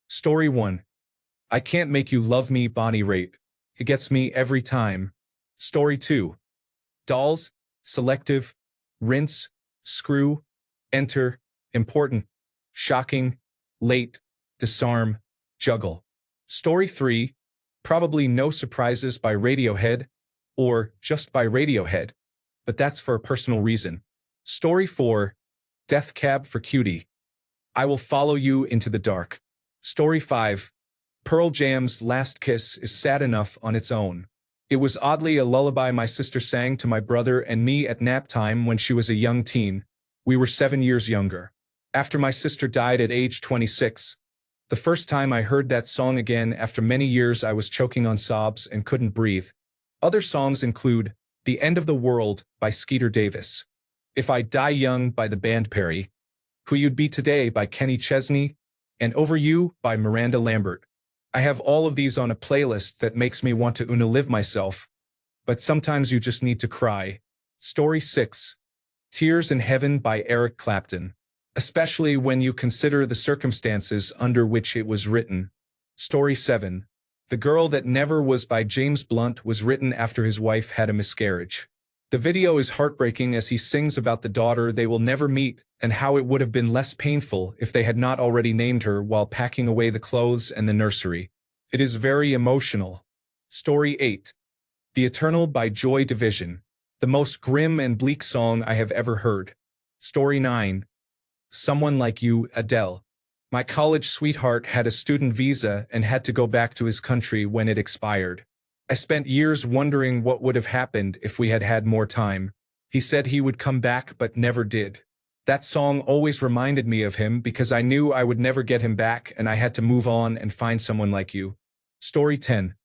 Story 1. I Can't Make You Love Me Bonnie Raitt. It gets me every time. Story 2. Dolls, selective, rinse, screw, enter, important, shocking, late, disarm, juggle. Story 3. Probably No Surprises by Radiohead, or just by Radiohead, but that's for a personal reason. Story 4. Death Cab for Cutie. I Will Follow You Into the Dark. Story 5. Pearl Jam's Last Kiss is sad enough on its own. It was oddly a lullaby my sister sang to my brother and me at nap time when she was a young teen. We were 7 years younger. After my sister died at age 26, the first time I heard that song again after many years I was choking on sobs and couldn't breathe. Other songs include The End of the World by Skeeter Davis, If I Die Young by the band Perry, Who You'd Be Today by Kenny Chesney, and Over You by Miranda Lambert. I have all of these on a playlist that makes me want to unalive myself, but sometimes you just need to cry. Story 6. Tears in Heaven by Eric Clapton, especially when you consider the circumstances under which it was written. Story 7. The Girl That Never Was by James Blunt was written after his wife had a miscarriage. The video is heartbreaking as he sings about the daughter they will never meet and how it would have been less painful if they had not already named her while packing away the clothes and the nursery. It is very emotional. Story 8. The Eternal by Joy Division, the most grim and bleak song I have ever heard. Story 9. Someone Like You, Adele. My college sweetheart had a student visa and had to go back to his country when it expired. I spent years wondering what would have happened if we had had more time. He said he would come back but never did. That song always reminded me of him because I knew I would never get him back and I had to move on and find someone like you. Story 10.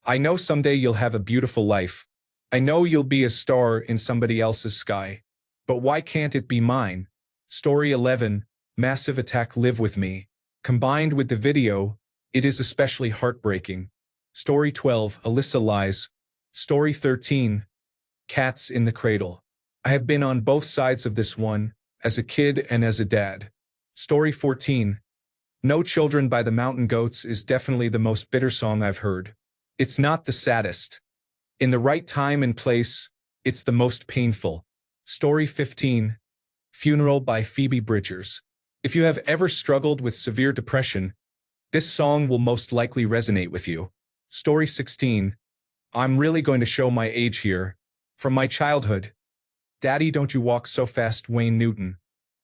I know someday you'll have a beautiful life. I know you'll be a star in somebody else's sky. But why can't it be mine? Story 11. Massive Attack Live With Me. Combined with the video, it is especially heartbreaking. Story 12. Alyssa Lies. Story 13. Cats in the Cradle. I have been on both sides of this one, as a kid and as a dad. Story 14. No Children by the Mountain Goats is definitely the most bitter song I've heard. It's not the saddest. In the right time and place, it's the most painful. Story 15. Funeral by Phoebe Bridgers. If you have ever struggled with severe depression, this song will most likely resonate with you. Story 16. I'm really going to show my age here. From my childhood, Daddy Don't You Walk So Fast, Wayne Newton.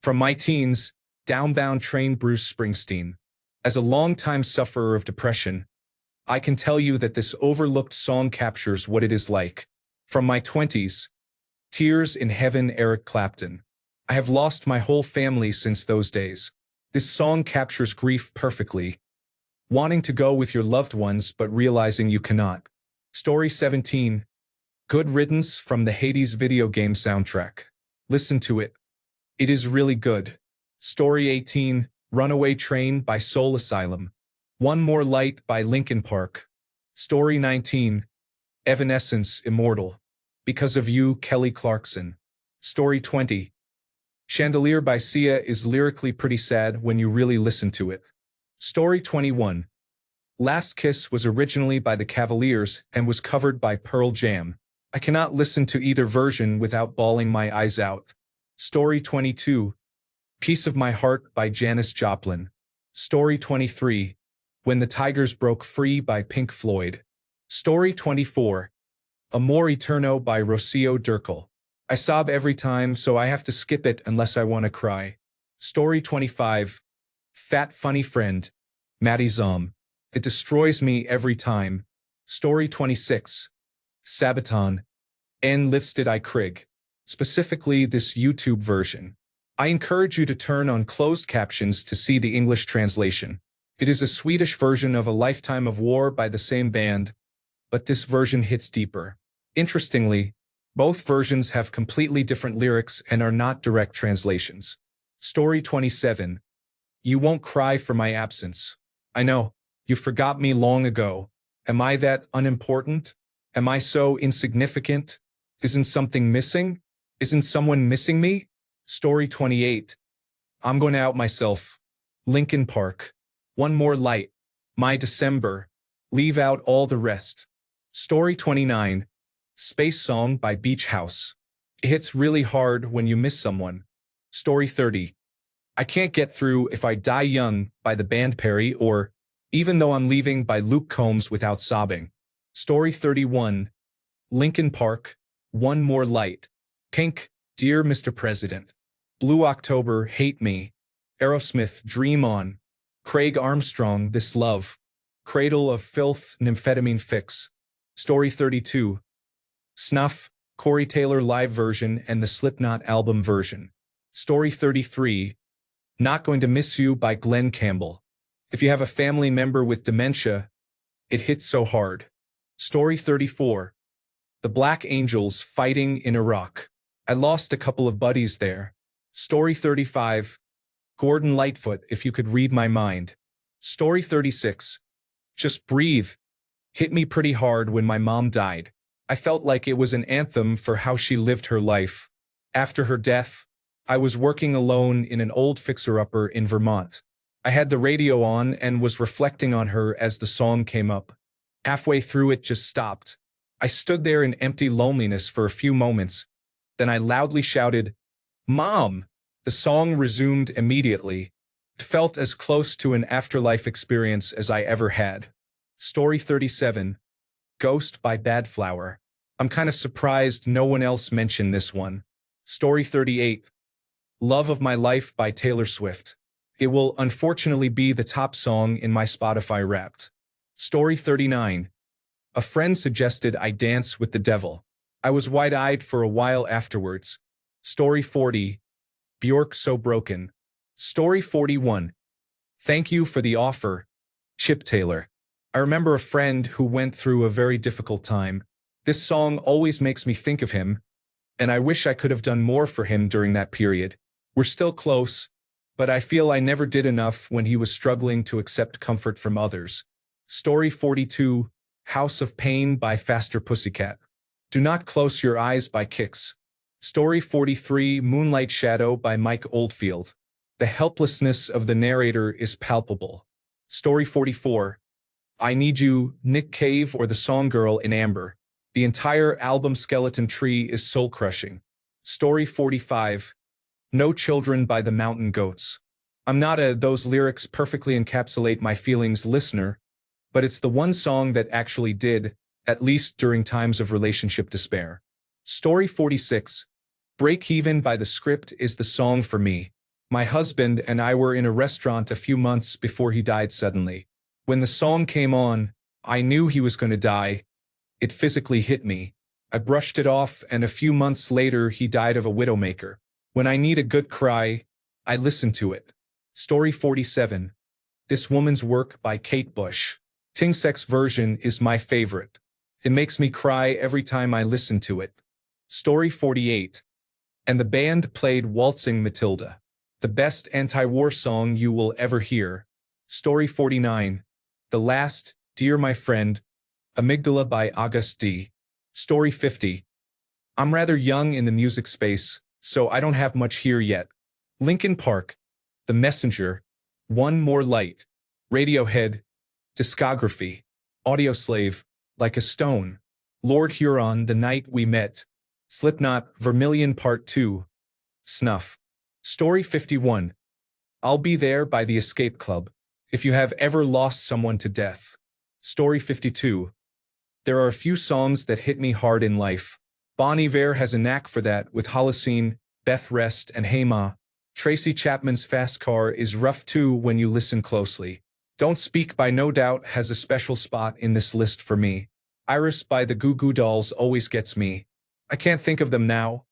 From my teens, Downbound Train, Bruce Springsteen. As a longtime sufferer of depression, I can tell you that this overlooked song captures what it is like. From my 20s, Tears in Heaven, Eric Clapton. I have lost my whole family since those days. This song captures grief perfectly. Wanting to go with your loved ones but realizing you cannot. Story 17. Good Riddance from the Hades video game soundtrack. Listen to it. It is really good. Story 18. Runaway Train by Soul Asylum. One More Light by Linkin Park. Story 19. Evanescence, Immortal. Because of You, Kelly Clarkson. Story 20. Chandelier by Sia is lyrically pretty sad when you really listen to it. Story 21. Last Kiss was originally by the Cavaliers and was covered by Pearl Jam. I cannot listen to either version without bawling my eyes out. Story 22. Piece of My Heart by Janis Joplin. Story 23. When the Tigers Broke Free by Pink Floyd. Story 24. Amor Eterno by Rocio Durcal. I sob every time, so I have to skip it unless I want to cry. Story 25. Fat Funny Friend. Maddie Zom. It destroys me every time. Story 26. Sabaton. En Lifsted I Krig. Specifically this YouTube version. I encourage you to turn on closed captions to see the English translation. It is a Swedish version of A Lifetime of War by the same band, but this version hits deeper. Interestingly, both versions have completely different lyrics and are not direct translations. Story 27. You Won't Cry for My Absence. I know, you forgot me long ago. Am I that unimportant? Am I so insignificant? Isn't something missing? Isn't someone missing me? Story 28. I'm Going to Out Myself. Linkin Park. One More Light, My December, Leave Out All the Rest. Story 29, Space Song by Beach House. It hits really hard when you miss someone. Story 30, I Can't Get Through If I Die Young by the band Perry, or Even Though I'm Leaving by Luke Combs Without Sobbing. Story 31, Linkin Park, One More Light. Pink, Dear Mr. President. Blue October, Hate Me. Aerosmith, Dream On. Craig Armstrong, This Love. Cradle of Filth, Nymphetamine Fix. Story 32, Snuff, Corey Taylor live version and the Slipknot album version. Story 33, Not Going to Miss You by Glenn Campbell. If you have a family member with dementia, it hits so hard. Story 34, The Black Angels Fighting in Iraq. I lost a couple of buddies there. Story 35, Gordon Lightfoot, If You Could Read My Mind. Story 36, Just Breathe. Hit me pretty hard when my mom died. I felt like it was an anthem for how she lived her life. After her death, I was working alone in an old fixer-upper in Vermont. I had the radio on and was reflecting on her as the song came up. Halfway through it just stopped. I stood there in empty loneliness for a few moments. Then I loudly shouted, "Mom!" The song resumed immediately. It felt as close to an afterlife experience as I ever had. Story 37, Ghost by Badflower. I'm kind of surprised no one else mentioned this one. Story 38, Love of My Life by Taylor Swift. It will unfortunately be the top song in my Spotify Wrapped. Story 39, A friend suggested I dance with the devil. I was wide-eyed for a while afterwards. Story 40, Bjork So Broken. Story 41, Thank You for the Offer, Chip Taylor. I remember a friend who went through a very difficult time. This song always makes me think of him, and I wish I could have done more for him during that period. We're still close, but I feel I never did enough when he was struggling to accept comfort from others. Story 42, House of Pain by Faster Pussycat. Do Not Close Your Eyes by Kix. Story 43, Moonlight Shadow by Mike Oldfield. The helplessness of the narrator is palpable. Story 44, I Need You, Nick Cave or the Song Girl in Amber. The entire album Skeleton Tree is soul-crushing. Story 45, No Children by the Mountain Goats. I'm not a "those lyrics perfectly encapsulate my feelings" listener, but it's the one song that actually did, at least during times of relationship despair. Story 46, Break Even by The Script is the song for me. My husband and I were in a restaurant a few months before he died suddenly. When the song came on, I knew he was going to die. It physically hit me. I brushed it off, and a few months later he died of a widowmaker. When I need a good cry, I listen to it. Story 47, This Woman's Work by Kate Bush. Tingsek's version is my favorite. It makes me cry every time I listen to it. Story 48, And the band played Waltzing Matilda. The best anti-war song you will ever hear. Story 49, The Last, Dear My Friend, Amygdala by August D. Story 50, I'm rather young in the music space, so I don't have much here yet. Linkin Park, The Messenger, One More Light, Radiohead, Discography, Audioslave, Like a Stone, Lord Huron, The Night We Met, Slipknot, Vermilion Part 2, Snuff. Story 51, I'll Be There by The Escape Club. If you have ever lost someone to death. Story 52, There are a few songs that hit me hard in life. Bon Iver has a knack for that with Holocene, Beth Rest, and Hey Ma. Tracy Chapman's Fast Car is rough too when you listen closely. Don't Speak by No Doubt has a special spot in this list for me. Iris by the Goo Goo Dolls always gets me. I can't think of them now,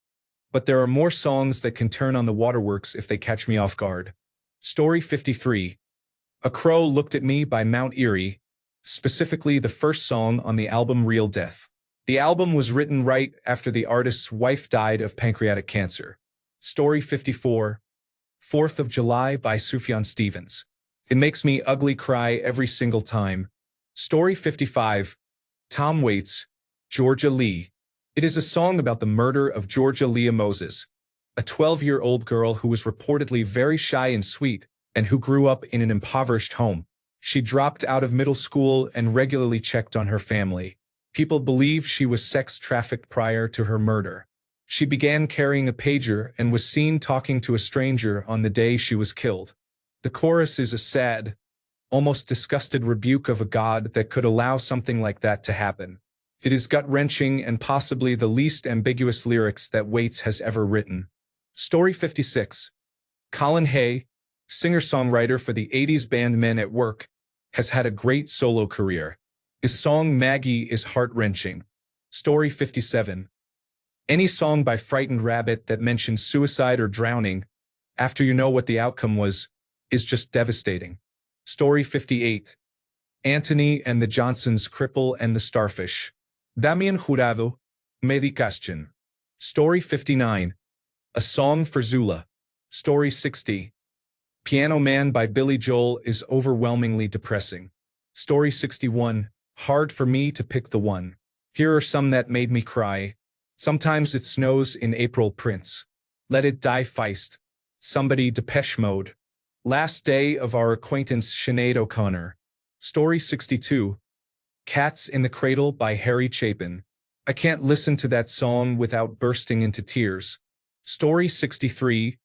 but there are more songs that can turn on the waterworks if they catch me off guard. Story 53, A Crow Looked at Me by Mount Erie, specifically the first song on the album Real Death. The album was written right after the artist's wife died of pancreatic cancer. Story 54, 4th of July by Sufjan Stevens. It makes me ugly cry every single time. Story 55, Tom Waits, Georgia Lee. It is a song about the murder of Georgia Leah Moses, a 12-year-old girl who was reportedly very shy and sweet, and who grew up in an impoverished home. She dropped out of middle school and regularly checked on her family. People believe she was sex trafficked prior to her murder. She began carrying a pager and was seen talking to a stranger on the day she was killed. The chorus is a sad, almost disgusted rebuke of a god that could allow something like that to happen. It is gut-wrenching and possibly the least ambiguous lyrics that Waits has ever written. Story 56. Colin Hay, singer-songwriter for the 80s band Men at Work, has had a great solo career. His song Maggie is heart-wrenching. Story 57. Any song by Frightened Rabbit that mentions suicide or drowning, after you know what the outcome was, is just devastating. Story 58. Anthony and the Johnsons' Cripple and the Starfish. Damian Jurado, Medicación. Story 59. A Song for Zula. Story 60. Piano Man by Billy Joel is overwhelmingly depressing. Story 61. Hard for me to pick the one. Here are some that made me cry. Sometimes It Snows in April Prince. Let It Die Feist. Somebody Depeche Mode. Last Day of Our Acquaintance Sinead O'Connor. Story 62. Cats in the Cradle by Harry Chapin. I can't listen to that song without bursting into tears. Story 63.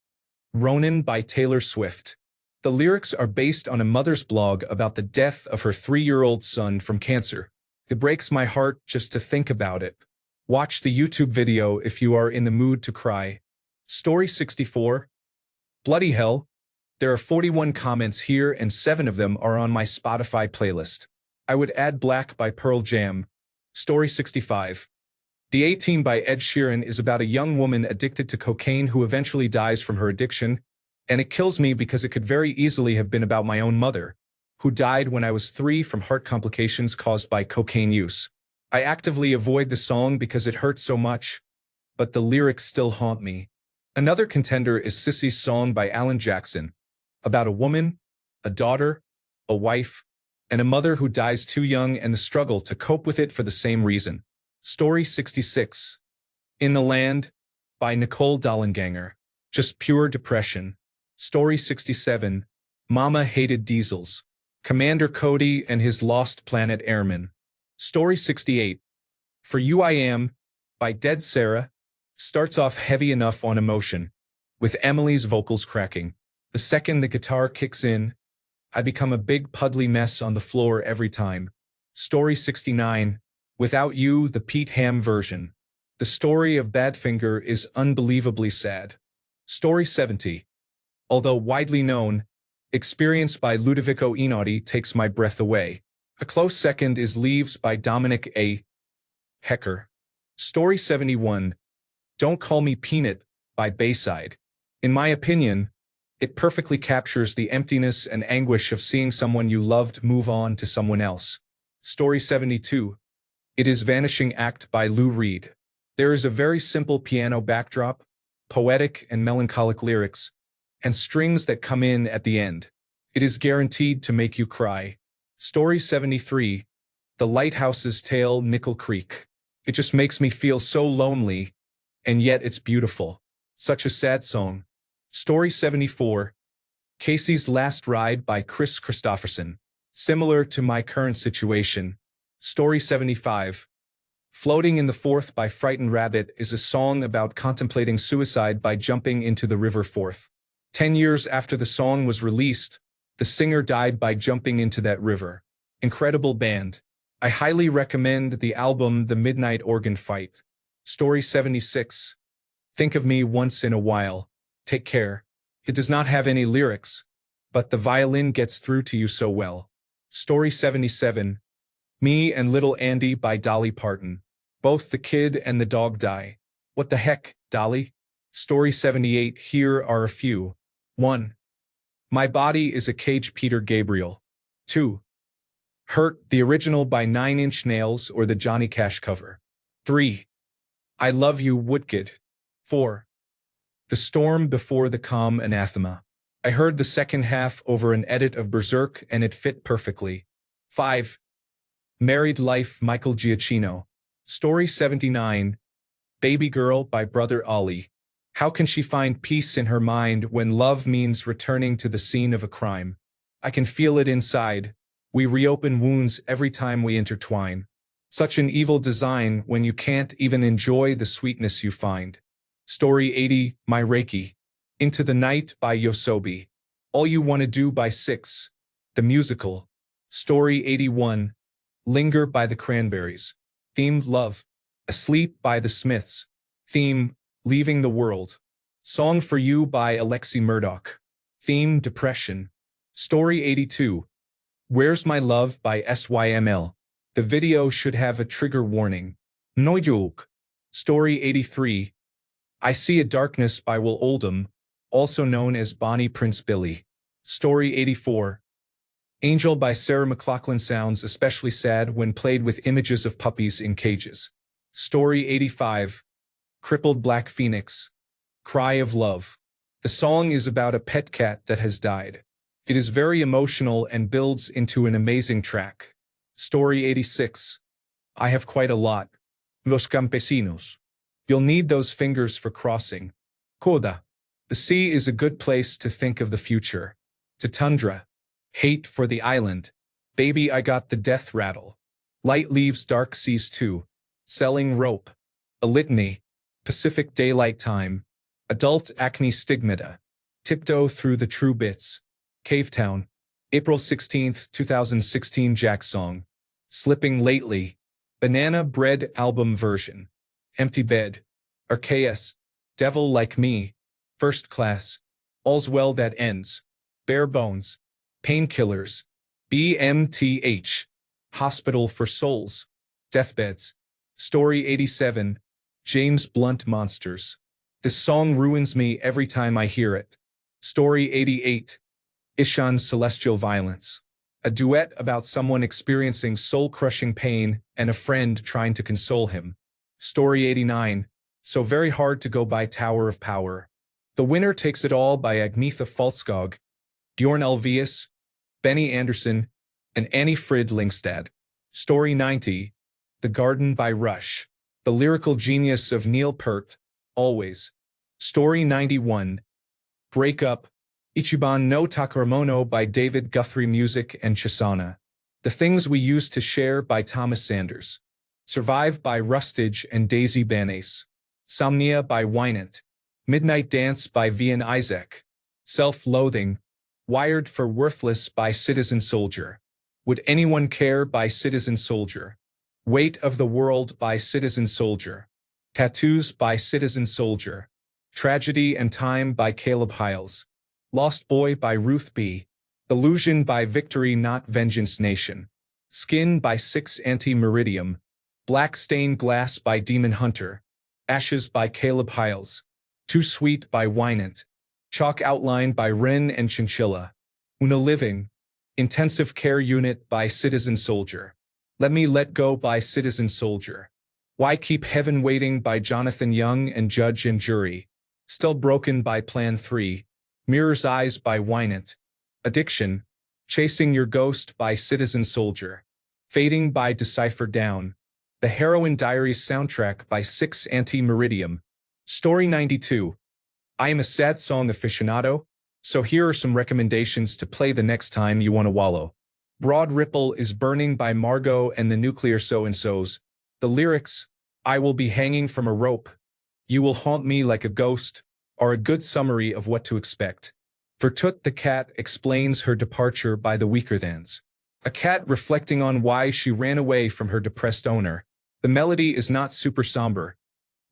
Ronin by Taylor Swift. The lyrics are based on a mother's blog about the death of her 3-year-old son from cancer. It breaks my heart just to think about it. Watch the YouTube video if you are in the mood to cry. Story 64. Bloody hell. There are 41 comments here and 7 of them are on my Spotify playlist. I would add Black by Pearl Jam. Story 65. The A-Team by Ed Sheeran is about a young woman addicted to cocaine who eventually dies from her addiction, and it kills me because it could very easily have been about my own mother, who died when I was 3 from heart complications caused by cocaine use. I actively avoid the song because it hurts so much, but the lyrics still haunt me. Another contender is Sissy's Song by Alan Jackson, about a woman, a daughter, a wife, and a mother who dies too young and the struggle to cope with it for the same reason. Story 66. In the Land by Nicole Dollanganger. Just pure depression. Story 67. Mama Hated Diesels. Commander Cody and His Lost Planet Airmen. Story 68. For You I Am by Dead Sarah starts off heavy enough on emotion, with Emily's vocals cracking. The second the guitar kicks in, I become a big puddly mess on the floor every time. Story 69. Without You, the Pete Ham version. The story of Badfinger is unbelievably sad. Story 70. Although widely known, Experience by Ludovico Einaudi takes my breath away. A close second is Leaves by Dominic A. Hecker. Story 71. Don't Call Me Peanut by Bayside. In my opinion, it perfectly captures the emptiness and anguish of seeing someone you loved move on to someone else. Story 72. It Is Vanishing Act by Lou Reed. There is a very simple piano backdrop, poetic and melancholic lyrics, and strings that come in at the end. It is guaranteed to make you cry. Story 73. The Lighthouse's Tale, Nickel Creek. It just makes me feel so lonely, and yet it's beautiful. Such a sad song. Story 74. Casey's Last Ride by Chris Christopherson. Similar to my current situation. Story 75. Floating in the Forth by Frightened Rabbit is a song about contemplating suicide by jumping into the River Forth. 10 years after the song was released, the singer died by jumping into that river. Incredible band. I highly recommend the album The Midnight Organ Fight. Story 76. Think of Me Once in a While. Take care. It does not have any lyrics, but the violin gets through to you so well. Story 77. Me and Little Andy by Dolly Parton. Both the kid and the dog die. What the heck, Dolly? Story 78. Here are a few. 1. My Body is a Cage, Peter Gabriel. 2. Hurt, the original by 9 Inch Nails or the Johnny Cash cover. 3. I Love You, Woodkid. 4. The Storm Before the Calm, Anathema. I heard the second half over an edit of Berserk and it fit perfectly. 5. Married Life, Michael Giacchino. Story 79. Baby Girl by Brother Ollie. How can she find peace in her mind when love means returning to the scene of a crime? I can feel it inside, We reopen wounds every time we intertwine. Such an evil design when you can't even enjoy the sweetness you find. Story 80, My Reiki. Into the Night by Yosobi. All You Wanna Do by 6. The Musical. Story 81, Linger by the Cranberries. Theme, Love. Asleep by the Smiths. Theme, Leaving the World. Song for You by Alexi Murdoch. Theme, Depression. Story 82, Where's My Love by SYML. The video should have a trigger warning. Noyuk. Story 83, I See a Darkness by Will Oldham, also known as Bonnie Prince Billy. Story 84, Angel by Sarah McLachlan sounds especially sad when played with images of puppies in cages. Story 85, Crippled Black Phoenix. Cry of Love. The song is about a pet cat that has died. It is very emotional and builds into an amazing track. Story 86, I Have Quite a Lot. Los Campesinos. You'll need those fingers for crossing. Coda. The sea is a good place to think of the future. To Tundra. Hate for the Island. Baby, I Got the Death Rattle. Light Leaves Dark Seas 2. Selling Rope. A Litany. Pacific Daylight Time. Adult Acne Stigmata. Tiptoe Through the True Bits. Cavetown. April 16, 2016 Jack Song. Slipping Lately. Banana Bread Album Version. Empty Bed. Archaeus. Devil Like Me. First Class. All's Well That Ends. Bare Bones. Painkillers. BMTH. Hospital for Souls. Deathbeds. Story 87, James Blunt Monsters. This song ruins me every time I hear it. Story 88, Ishan's Celestial Violence. A duet about someone experiencing soul-crushing pain and a friend trying to console him. Story 89, So Very Hard to Go by Tower of Power. The Winner Takes It All by Agnetha Falskog, Bjorn Ulvaeus, Benny Andersson, and Annie Frid Lyngstad. Story 90, The Garden by Rush. The lyrical genius of Neil Peart, Always. Story 91, Break Up, Ichiban no Takaramono by David Guthrie Music and Chisana. The Things We Used to Share by Thomas Sanders. Survive by Rustage and Daisy Banase. Somnia by Wynant. Midnight Dance by Vian Isaac. Self-Loathing, Wired for Worthless by Citizen Soldier. Would Anyone Care by Citizen Soldier. Weight of the World by Citizen Soldier. Tattoos by Citizen Soldier. Tragedy and Time by Caleb Hiles. Lost Boy by Ruth B. Illusion by Victory Not Vengeance Nation. Skin by 6 Anti-Meridium. Black Stained Glass by Demon Hunter. Ashes by Caleb Hiles. Too Sweet by Wynant. Chalk Outline by Wren and Chinchilla. Una Living. Intensive Care Unit by Citizen Soldier. Let Me Let Go by Citizen Soldier. Why Keep Heaven Waiting by Jonathan Young and Judge and Jury. Still Broken by Plan 3. Mirror's Eyes by Wynant. Addiction. Chasing Your Ghost by Citizen Soldier. Fading by Decipher Down. The Heroine Diaries soundtrack by 6 Anti-Meridium. Story 92. I am a sad song aficionado, so here are some recommendations to play the next time you want to wallow. Broad Ripple is Burning by Margot and the Nuclear So-and-Sos. The lyrics, I will be hanging from a rope. You will haunt me like a ghost, are a good summary of what to expect. Vertut the Cat explains her departure by the Weakerthans. A cat reflecting on why she ran away from her depressed owner. The melody is not super somber,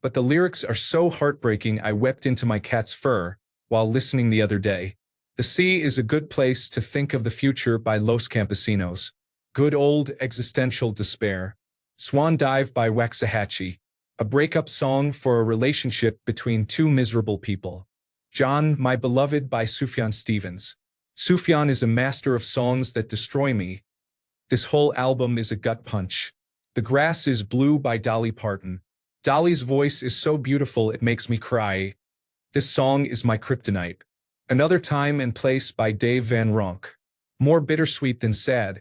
but the lyrics are so heartbreaking I wept into my cat's fur while listening the other day. The Sea is a Good Place to Think of the Future by Los Campesinos. Good Old Existential Despair. Swan Dive by Waxahachie. A breakup song for a relationship between two miserable people. John, My Beloved by Sufjan Stevens. Sufjan is a master of songs that destroy me. This whole album is a gut punch. The Grass is Blue by Dolly Parton. Dolly's voice is so beautiful it makes me cry. This song is my kryptonite. Another Time and Place by Dave Van Ronk. More bittersweet than sad,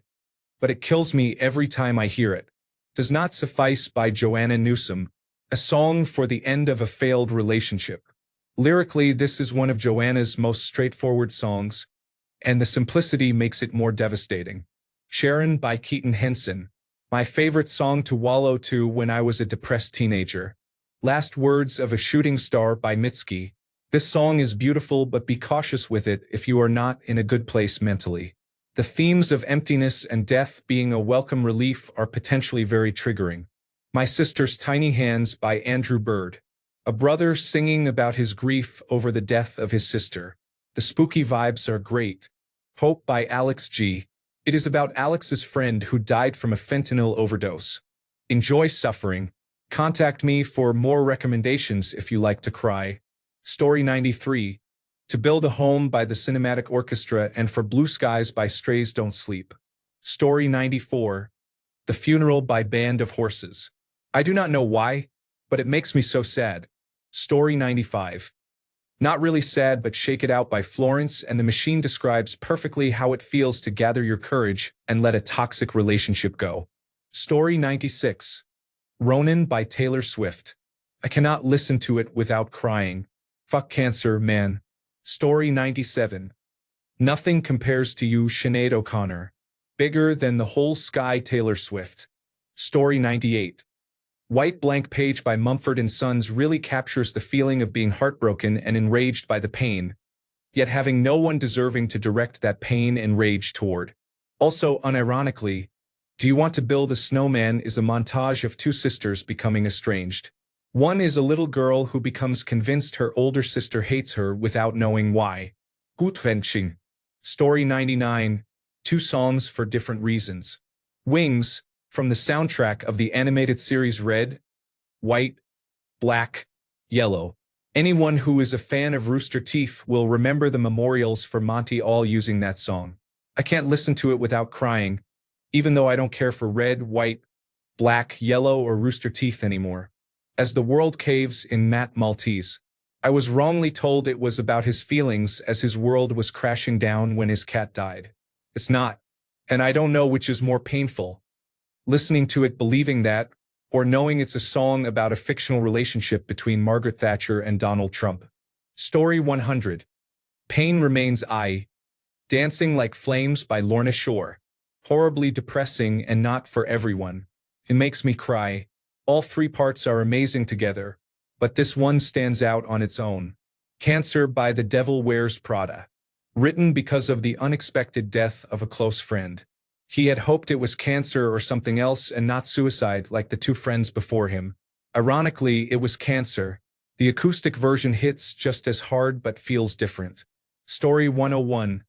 but it kills me every time I hear it. Does Not Suffice by Joanna Newsom. A song for the end of a failed relationship. Lyrically, this is one of Joanna's most straightforward songs, and the simplicity makes it more devastating. Sharon by Keaton Henson. My favorite song to wallow to when I was a depressed teenager. Last Words of a Shooting Star by Mitski. This song is beautiful, but be cautious with it if you are not in a good place mentally. The themes of emptiness and death being a welcome relief are potentially very triggering. My Sister's Tiny Hands by Andrew Bird. A brother singing about his grief over the death of his sister. The spooky vibes are great. Hope by Alex G. It is about Alex's friend who died from a fentanyl overdose. Enjoy suffering. Contact me for more recommendations if you like to cry. Story 93. To Build a Home by the Cinematic Orchestra and For Blue Skies by Strays Don't Sleep. Story 94. The Funeral by Band of Horses. I do not know why, but it makes me so sad. Story 95. Not really sad, but Shake It Out by Florence and the Machine describes perfectly how it feels to gather your courage and let a toxic relationship go. Story 96. Ronin by Taylor Swift. I cannot listen to it without crying. Fuck cancer, man. Story 97. Nothing Compares to You, Sinead O'Connor. Bigger Than the Whole Sky, Taylor Swift. Story 98. White Blank Page by Mumford & Sons really captures the feeling of being heartbroken and enraged by the pain, yet having no one deserving to direct that pain and rage toward. Also, unironically, Do You Want to Build a Snowman is a montage of two sisters becoming estranged. One is a little girl who becomes convinced her older sister hates her without knowing why. Gutwrenching. Story 99. Two songs for different reasons. Wings, from the soundtrack of the animated series Red, White, Black, Yellow. Anyone who is a fan of Rooster Teeth will remember the memorials for Monty all using that song. I can't listen to it without crying, even though I don't care for Red, White, Black, Yellow, or Rooster Teeth anymore. As the World Caves in Matt Maltese. I was wrongly told it was about his feelings as his world was crashing down when his cat died. It's not. And I don't know which is more painful. Listening to it believing that, or knowing it's a song about a fictional relationship between Margaret Thatcher and Donald Trump. Story 100. Pain Remains I. Dancing Like Flames by Lorna Shore. Horribly depressing and not for everyone. It makes me cry. All three parts are amazing together, but this one stands out on its own. Cancer by The Devil Wears Prada. Written because of the unexpected death of a close friend. He had hoped it was cancer or something else and not suicide like the two friends before him. Ironically, it was cancer. The acoustic version hits just as hard but feels different. Story 101.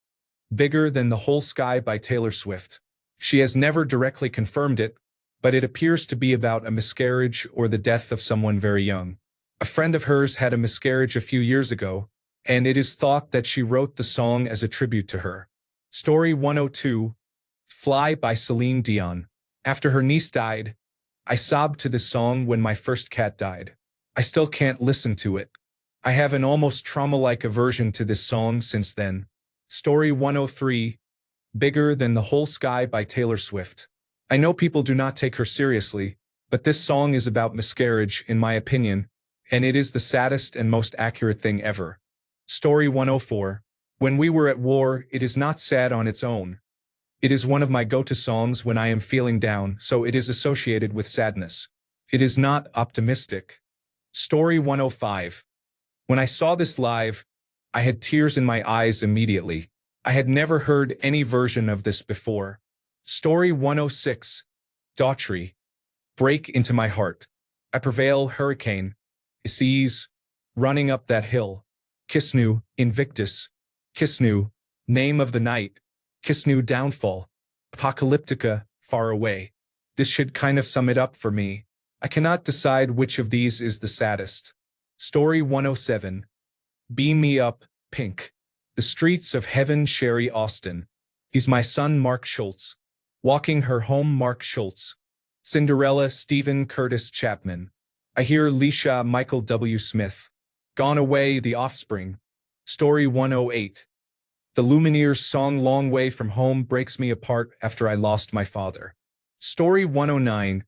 Bigger Than the Whole Sky by Taylor Swift. She has never directly confirmed it, but it appears to be about a miscarriage or the death of someone very young. A friend of hers had a miscarriage a few years ago, and it is thought that she wrote the song as a tribute to her. Story 102. Fly by Celine Dion. After her niece died, I sobbed to this song when my first cat died. I still can't listen to it. I have an almost trauma-like aversion to this song since then. Story 103. Bigger Than the Whole Sky by Taylor Swift. I know people do not take her seriously, but this song is about miscarriage, in my opinion, and it is the saddest and most accurate thing ever. Story 104. When We Were at War, it is not sad on its own. It is one of my go-to songs when I am feeling down, so it is associated with sadness. It is not optimistic. Story 105. When I saw this live, I had tears in my eyes immediately. I had never heard any version of this before. Story 106. Daughtry. Break Into My Heart. I Prevail, Hurricane. Seas. Running Up That Hill. Kisnu, Invictus. Kisnu, Name of the Night. Kisnu, Downfall. Apocalyptica, Far Away. This should kind of sum it up for me. I cannot decide which of these is the saddest. Story 107. Beam Me Up, Pink. The Streets of Heaven, Sherry Austin. He's My Son, Mark Schultz. Walking Her Home, Mark Schultz. Cinderella, Stephen Curtis Chapman. I Hear Leisha, Michael W. Smith. Gone Away, The Offspring. Story 108. The Lumineers' song Long Way From Home breaks me apart after I lost my father. Story 109.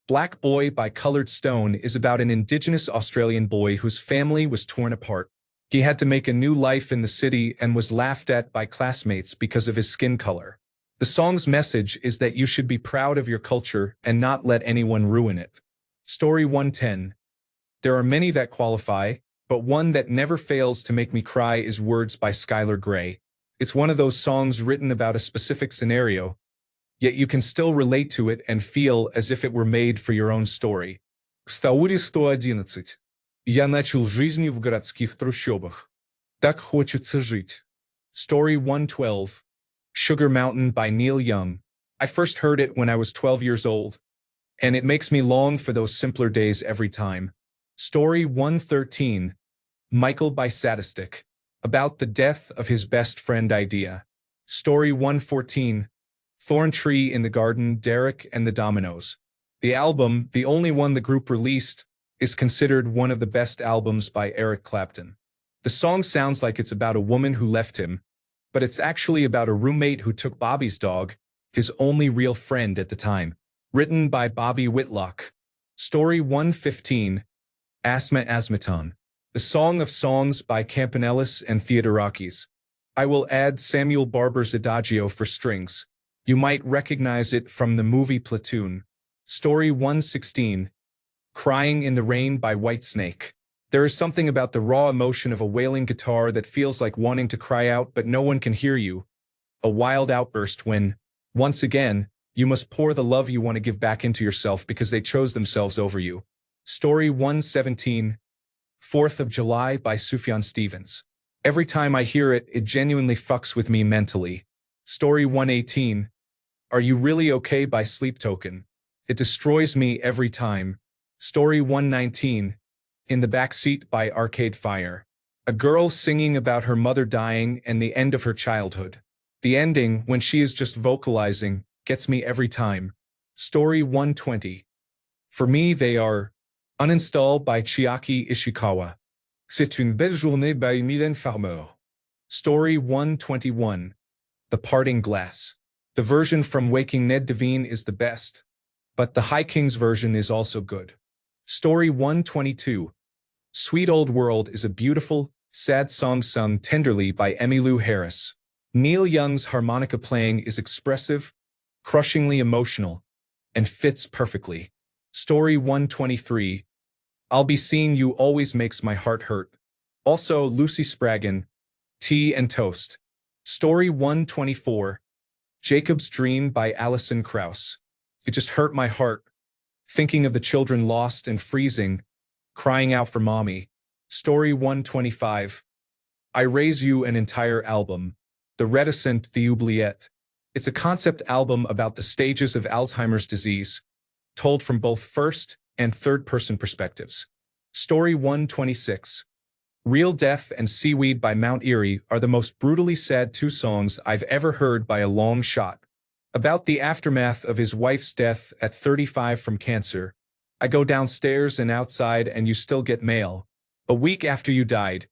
Black Boy by Coloured Stone is about an Indigenous Australian boy whose family was torn apart. He had to make a new life in the city and was laughed at by classmates because of his skin color. The song's message is that you should be proud of your culture and not let anyone ruin it. Story 110. There are many that qualify, but one that never fails to make me cry is Words by Skylar Grey. It's one of those songs written about a specific scenario, yet you can still relate to it and feel as if it were made for your own story. Story 111. Я начал жизнь в городских трущобах. Так хочется жить. Story 112. Sugar Mountain by Neil Young. I first heard it when I was 12 years old, and it makes me long for those simpler days every time. Story 113. Michael by Saddest. About the death of his best friend idea. Story 114. Thorn Tree in the Garden, Derek and the Dominoes. The album, the only one the group released, is considered one of the best albums by Eric Clapton. The song sounds like it's about a woman who left him, but it's actually about a roommate who took Bobby's dog, his only real friend at the time. Written by Bobby Whitlock. Story 115. Asma Asmaton. The Song of Songs by Campanellis and Theodorakis. I will add Samuel Barber's Adagio for strings. You might recognize it from the movie Platoon. Story 116. Crying in the Rain by Whitesnake. There is something about the raw emotion of a wailing guitar that feels like wanting to cry out but no one can hear you. A wild outburst when, once again, you must pour the love you want to give back into yourself because they chose themselves over you. Story 117. 4th of July by Sufjan Stevens. Every time I hear it, it genuinely fucks with me mentally. Story 118. Are You Really Okay by Sleep Token. It destroys me every time. Story 119. In the Backseat by Arcade Fire. A girl singing about her mother dying and the end of her childhood. The ending, when she is just vocalizing, gets me every time. Story 120. For me they are Uninstall by Chiaki Ishikawa. C'est une belle journée by Mylène Farmer. Story 121. The Parting Glass. The version from Waking Ned Devine is the best, but the High Kings version is also good. Story 122. Sweet Old World is a beautiful, sad song sung tenderly by Emmylou Harris. Neil Young's harmonica playing is expressive, crushingly emotional, and fits perfectly. Story 123. I'll Be Seeing You Always Makes My Heart Hurt. Also Lucy Spraggan, Tea and Toast. Story 124. Jacob's Dream by Alison Krauss. It just hurt my heart, thinking of the children lost and freezing, crying out for mommy. Story 125. I Raise You, an entire album. The Reticent, the Oubliette. It's a concept album about the stages of Alzheimer's disease, told from both first and third-person perspectives. Story 126. Real Death and Seaweed by Mount Erie are the most brutally sad two songs I've ever heard by a long shot. About the aftermath of his wife's death at 35 from cancer. I go downstairs and outside and you still get mail. A week after you died,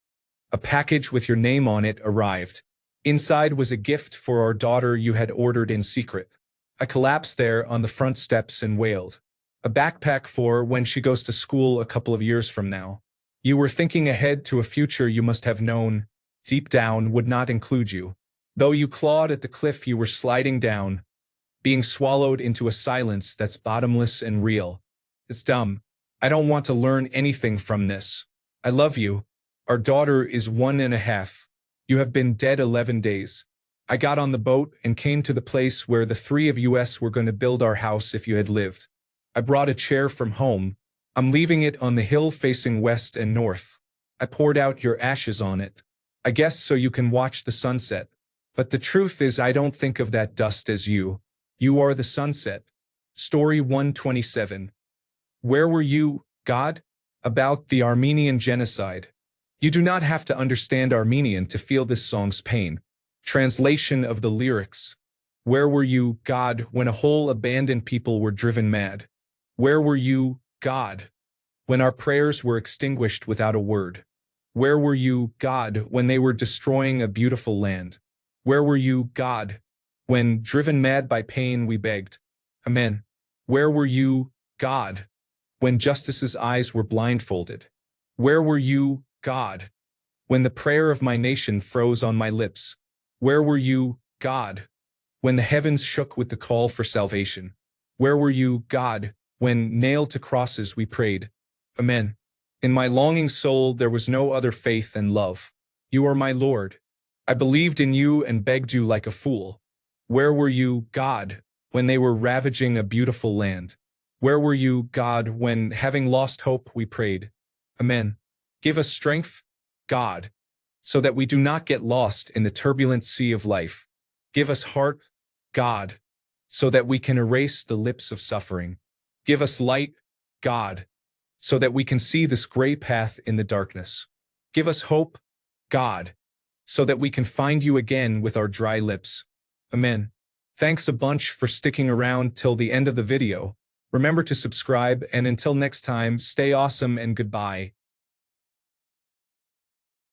a package with your name on it arrived. Inside was a gift for our daughter you had ordered in secret. I collapsed there on the front steps and wailed. A backpack for when she goes to school a couple of years from now. You were thinking ahead to a future you must have known, deep down, would not include you. Though you clawed at the cliff you were sliding down, being swallowed into a silence that's bottomless and real. It's dumb. I don't want to learn anything from this. I love you. Our daughter is 1.5. You have been dead 11 days. I got on the boat and came to the place where the three of us were going to build our house if you had lived. I brought a chair from home. I'm leaving it on the hill facing west and north. I poured out your ashes on it. I guess so you can watch the sunset. But the truth is I don't think of that dust as you. You are the sunset. Story 127. Where were you, God? About the Armenian genocide. You do not have to understand Armenian to feel this song's pain. Translation of the lyrics. Where were you, God, when a whole abandoned people were driven mad? Where were you, God, when our prayers were extinguished without a word? Where were you, God, when they were destroying a beautiful land? Where were you, God, when, driven mad by pain, we begged? Amen. Where were you, God, when justice's eyes were blindfolded? Where were you, God, when the prayer of my nation froze on my lips? Where were you, God, when the heavens shook with the call for salvation? Where were you, God, when, nailed to crosses, we prayed? Amen. In my longing soul there was no other faith and love. You are my Lord. I believed in you and begged you like a fool. Where were you, God, when they were ravaging a beautiful land? Where were you, God, when, having lost hope, we prayed? Amen. Give us strength, God, so that we do not get lost in the turbulent sea of life. Give us heart, God, so that we can erase the lips of suffering. Give us light, God, so that we can see this gray path in the darkness. Give us hope, God, so that we can find you again with our dry lips. Amen. Thanks a bunch for sticking around till the end of the video. Remember to subscribe, and until next time, stay awesome and goodbye.